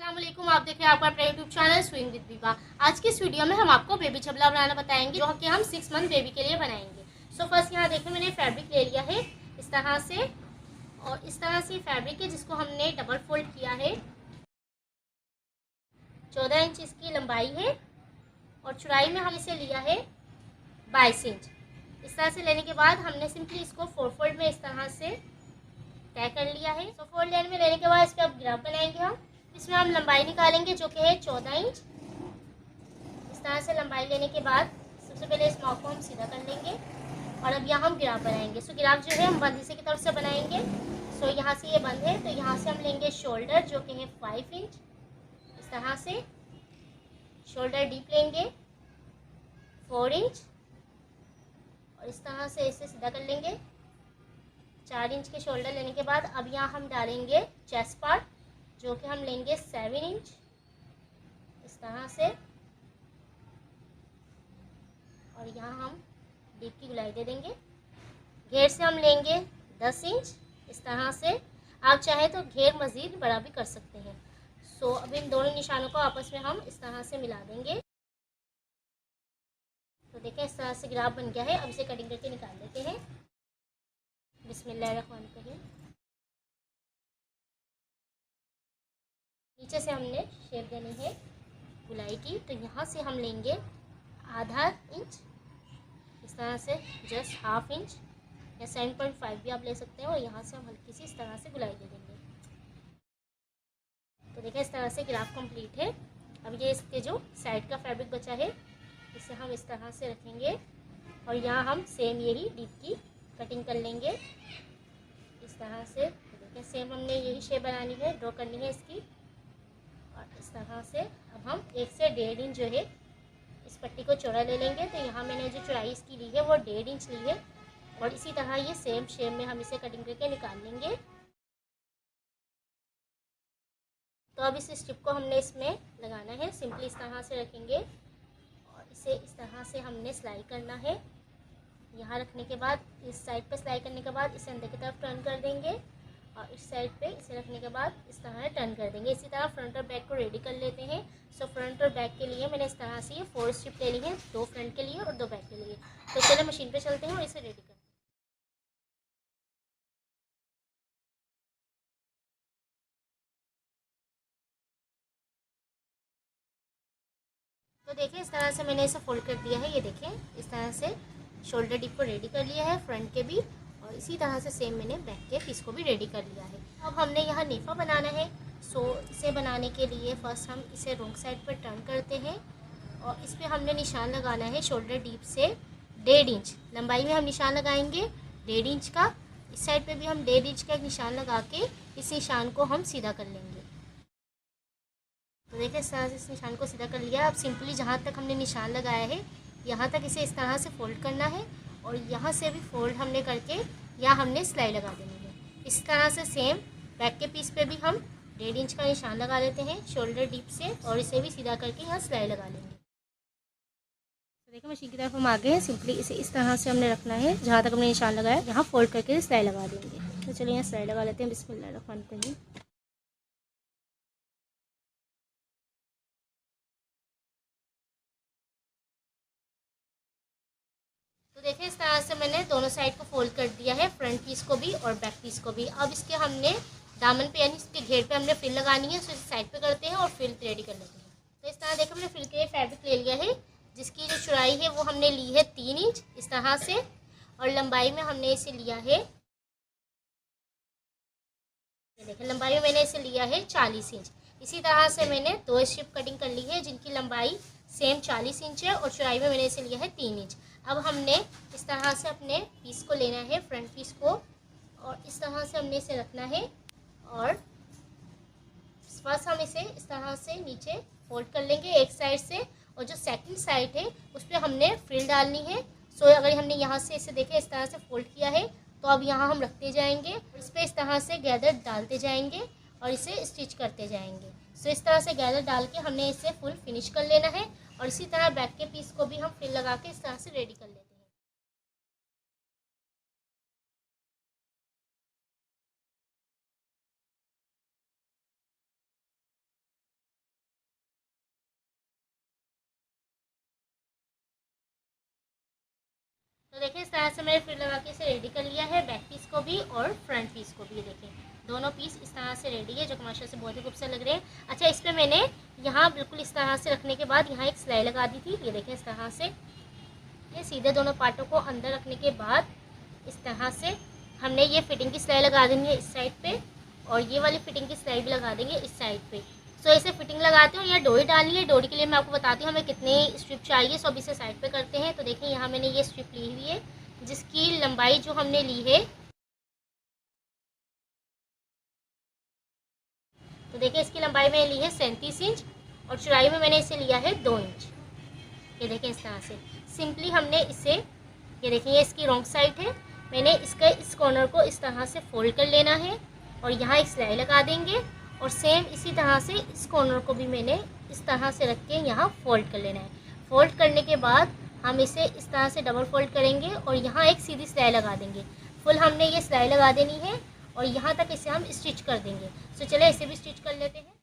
अस्सलामुअलैकुम, आप देख रहे हैं आपका अपना यूट्यूब चैनल स्विंग विद विवा। आज की इस वीडियो में हम आपको बेबी छबला बनाना बताएंगे, जो कि हम 6 मंथ बेबी के लिए बनाएंगे। सो फर्स्ट यहाँ देखिए मैंने फैब्रिक ले लिया है इस तरह से, और इस तरह से फैब्रिक है जिसको हमने डबल फोल्ड किया है। 14 इंच इसकी लंबाई है और चौड़ाई में हम इसे लिया है 22 इंच। इस तरह से लेने के बाद हमने सिंपली इसको 4 फोल्ड में इस तरह से तय कर लिया है। तो 4 लेयर में लेने के बाद इस पर अब ग्राफ बनाएंगे हम। इसमें हम लंबाई निकालेंगे जो कि है 14 इंच। इस तरह से लंबाई लेने के बाद सबसे पहले इस नॉक को हम सीधा कर लेंगे और अब यहाँ हम ग्राफ बनाएंगे। सो ग्राफ जो है हम बंद हिस्से की तरफ से बनाएंगे। सो यहाँ से ये बंद है तो यहाँ से हम लेंगे शोल्डर जो कि है 5 इंच। इस तरह से शोल्डर डीप लेंगे 4 इंच और इस तरह से इसे सीधा कर लेंगे। 4 इंच के शोल्डर लेने के बाद अब यहाँ हम डालेंगे चेस्ट पार्ट जो कि हम लेंगे 7 इंच इस तरह से, और यहाँ हम डीप की गुलाई दे देंगे। घेर से हम लेंगे 10 इंच इस तरह से। आप चाहे तो घेर मज़ीद बड़ा भी कर सकते हैं। सो अब इन दोनों निशानों को आपस में हम इस तरह से मिला देंगे। तो देखें इस तरह से ग्राफ बन गया है। अब इसे कटिंग करके निकाल लेते हैं। बिस्मिल्लाहिर्रहमानिर्रहीम। नीचे से हमने शेप देनी है गुलाई की, तो यहाँ से हम लेंगे आधा इंच इस तरह से, जस्ट हाफ इंच या 7.5 भी आप ले सकते हैं, और यहाँ से हम हल्की सी इस तरह से गुलाई दे देंगे। तो देखिए इस तरह से ग्राफ कंप्लीट है। अब ये इसके जो साइड का फैब्रिक बचा है इसे हम इस तरह से रखेंगे और यहाँ हम सेम यही डीप की कटिंग कर लेंगे इस तरह से। देखिए सेम हमने यही शेप बनानी है, ड्रॉ करनी है इसकी, और इस तरह से अब हम 1 से 1.5 इंच जो है इस पट्टी को चौड़ा ले लेंगे। तो यहाँ मैंने जो चौड़ाई इसकी ली है वो 1.5 इंच ली है, और इसी तरह ये सेम शेप में हम इसे कटिंग करके निकाल लेंगे। तो अब इस स्ट्रिप को हमने इसमें लगाना है। सिंपली इस तरह से रखेंगे और इसे इस तरह से हमने सिलाई करना है। यहाँ रखने के बाद इस साइड पर सिलाई करने के बाद इसे अंदर की तरफ टर्न कर देंगे, और इस साइड पे इसे रखने के बाद इस तरह टर्न कर देंगे। इसी तरह फ्रंट और बैक को रेडी कर लेते हैं। सो फ्रंट और बैक के लिए मैंने इस तरह से ये 4 स्ट्रिप ले ली है, 2 फ्रंट के लिए और 2 बैक के लिए। तो चलिए मशीन पे चलते हैं और इसे रेडी करते हैं। तो देखिए इस तरह से मैंने इसे फोल्ड कर दिया है। ये देखें इस तरह से शोल्डर डिप को रेडी कर लिया है, फ्रंट के भी, और इसी तरह से सेम मैंने बैक के पीस को भी रेडी कर लिया है। अब हमने यहाँ नेफा बनाना है। सो इसे बनाने के लिए फर्स्ट हम इसे रोंग साइड पर टर्न करते हैं और इस पर हमने निशान लगाना है शोल्डर डीप से 1.5 इंच लंबाई में हम निशान लगाएंगे, 1.5 इंच का। इस साइड पे भी हम 1.5 इंच का एक निशान लगा के इस निशान को हम सीधा कर लेंगे। तो देखिए इस तरह से इस निशान को सीधा कर लिया। अब सिंपली जहाँ तक हमने निशान लगाया है यहाँ तक इसे इस तरह से फोल्ड करना है, और यहाँ से भी फोल्ड हमने करके यहाँ हमने सिलाई लगा देनी है। इस तरह से सेम बैक के पीस पे भी हम 1.5 इंच का निशान लगा लेते हैं शोल्डर डीप से, और इसे भी सीधा करके यहाँ सिलाई लगा लेंगे। तो देखिए मशीन की तरफ हम आ गए हैं। सिंपली इसे इस तरह से हमने रखना है, जहाँ तक हमने निशान लगाया यहाँ फोल्ड करके सिलाई लगा देंगे। तो चलिए यहाँ सिलाई लगा लेते हैं। बिस्मिल्लाहिर्रहमानिर्रहीम। तो देखिए इस तरह से मैंने दोनों साइड को फोल्ड कर दिया है, फ्रंट पीस को भी और बैक पीस को भी। अब इसके हमने दामन पे यानी इसके घेर पे हमने फिल लगानी है। सो इसे साइड पे करते हैं और फिल रेडी कर लेते हैं। तो इस तरह देखिए हमने फिल के फैब्रिक ले लिया है, जिसकी जो चौड़ाई है वो हमने ली है 3 इंच इस तरह से, और लंबाई में हमने इसे लिया है, देखिए लंबाई में मैंने इसे लिया है 40 इंच। इसी तरह से मैंने 2 स्ट्रिप कटिंग कर ली है जिनकी लंबाई सेम 40 इंच है, और चौड़ाई में मैंने इसे लिया है 3 इंच। अब हमने इस तरह से अपने पीस को लेना है, फ्रंट पीस को, और इस तरह से हमने इसे रखना है, और फर्स्ट हम इसे इस तरह से नीचे फोल्ड कर लेंगे एक साइड से, और जो सेकंड साइड है उस पर हमने फ्रिल डालनी है। सो अगर हमने यहाँ से इसे देखे इस तरह से फोल्ड किया है तो अब यहाँ हम रखते जाएंगे, इस पर इस तरह से गैदर डालते जाएंगे और इसे स्टिच करते जाएंगे। सो इस तरह से गैदर डाल के हमने इसे फुल फिनिश कर लेना है, और इसी तरह बैक के पीस को भी हम फ्रिल लगा के इस तरह से रेडी कर लेते हैं। तो देखिए इस तरह से मैंने फ्रिल लगा के इसे रेडी कर लिया है, बैक पीस को भी और फ्रंट पीस को भी। ये देखें दोनों पीस इस तरह से रेडी है, जो कि माशाल्लाह से बहुत ही खूबसूरत लग रहे हैं। अच्छा, इस पर मैंने यहाँ बिल्कुल इस तरह से रखने के बाद यहाँ एक सिलाई लगा दी थी। ये देखें इस तरह से, ये सीधे दोनों पार्टों को अंदर रखने के बाद इस तरह से हमने ये फिटिंग की सिलाई लगा देंगे इस साइड पे, और ये वाली फिटिंग की सिलाई भी लगा देंगे इस साइड पे। सो इसे फिटिंग लगाते हैं और यहाँ डोरी डालनी है। डोरी के लिए मैं आपको बताती हूँ हमें कितनी स्ट्रिप चाहिए। सो अब इसे साइड पे करते हैं। तो देखिए यहाँ मैंने ये स्ट्रिप ली हुई है, जिसकी लंबाई जो हमने ली है, तो देखिए इसकी लंबाई मैंने ली है 37 इंच और चौड़ाई में मैंने इसे लिया है 2 इंच। ये देखिए इस तरह से सिंपली हमने इसे, ये देखिए ये इसकी रॉन्ग साइड है, मैंने इसका इस कॉर्नर को इस तरह से फोल्ड कर लेना है और यहाँ एक सिलाई लगा देंगे, और सेम इसी तरह से इस कॉर्नर को भी मैंने इस तरह से रख के यहाँ फोल्ड कर लेना है। फोल्ड करने के बाद हम इसे इस तरह से डबल फोल्ड करेंगे और यहाँ एक सीधी सिलाई लगा देंगे। फुल हमने ये सिलाई लगा देनी है और यहाँ तक इसे हम स्टिच कर देंगे। सो चले इसे भी स्टिच कर लेते हैं।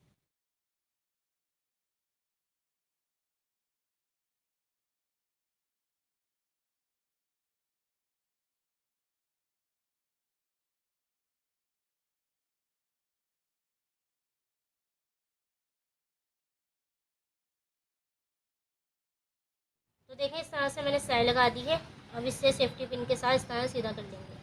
तो देखिए इस तरह से मैंने सिलाई लगा दी है। अब इससे सेफ्टी पिन के साथ इस तरह सीधा कर लेंगे।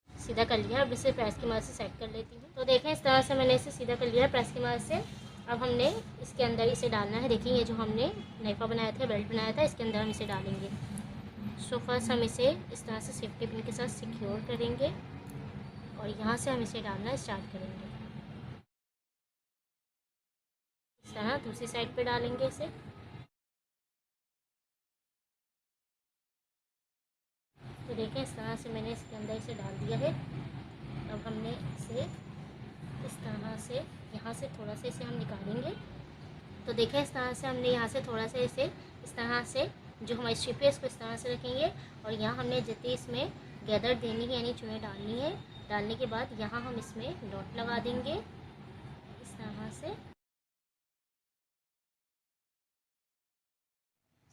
सीधा कर लिया। अब इसे प्रेस की मदद से सेट कर लेती हूँ। तो देखें इस तरह से मैंने इसे सीधा कर लिया है प्रेस की मदद से। अब हमने इसके अंदर इसे डालना है। देखिए ये जो हमने नेफा बनाया था, बेल्ट बनाया था, इसके अंदर हम इसे डालेंगे। सो फर्स्ट हम इसे इस तरह से सेफ्टी पिन के साथ सिक्योर करेंगे और यहाँ से हम इसे डालना स्टार्ट करेंगे। इस तरह दूसरी साइड पे डालेंगे इसे। तो देखें इस तरह से मैंने इसके अंदर इसे डाल दिया है। अब हमने इसे इस तरह से यहाँ से थोड़ा सा इसे हम निकालेंगे। तो देखें इस तरह से हमने यहाँ से थोड़ा सा इसे इस तरह से जो हमारी स्ट्रिप है इसको इस तरह से रखेंगे और यहाँ हमने जितनी इसमें गैदर देनी है यानी चुनें डालनी है, डालने के बाद यहाँ हम इसमें डॉट लगा देंगे इस तरह से।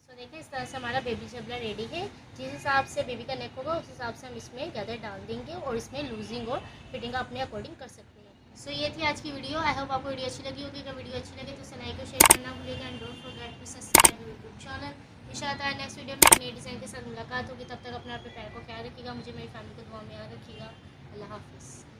तो देखिए इस तरह से हमारा बेबी जबला रेडी है। जिस हिसाब से बेबी का नेक होगा उस हिसाब से हम इसमें गैदर डाल देंगे और इसमें लूजिंग और फिटिंग अपने अकॉर्डिंग कर सकते हैं। सो ये थी आज की वीडियो। आई होप आपको वीडियो अच्छी लगी होगी। अगर वीडियो अच्छी लगे तो उसे लाइक और शेयर करना भूलिएगा and don't forget to subscribe YouTube channel. इंशाअल्लाह नेक्स्ट वीडियो में नए डिज़ाइन के साथ मुलाकात होगी। तब तक अपना प्यार को ख्याल रखिएगा। मुझे मेरी फैमिली को दुआ में याद रखिएगा। अल्लाह हाफिज़।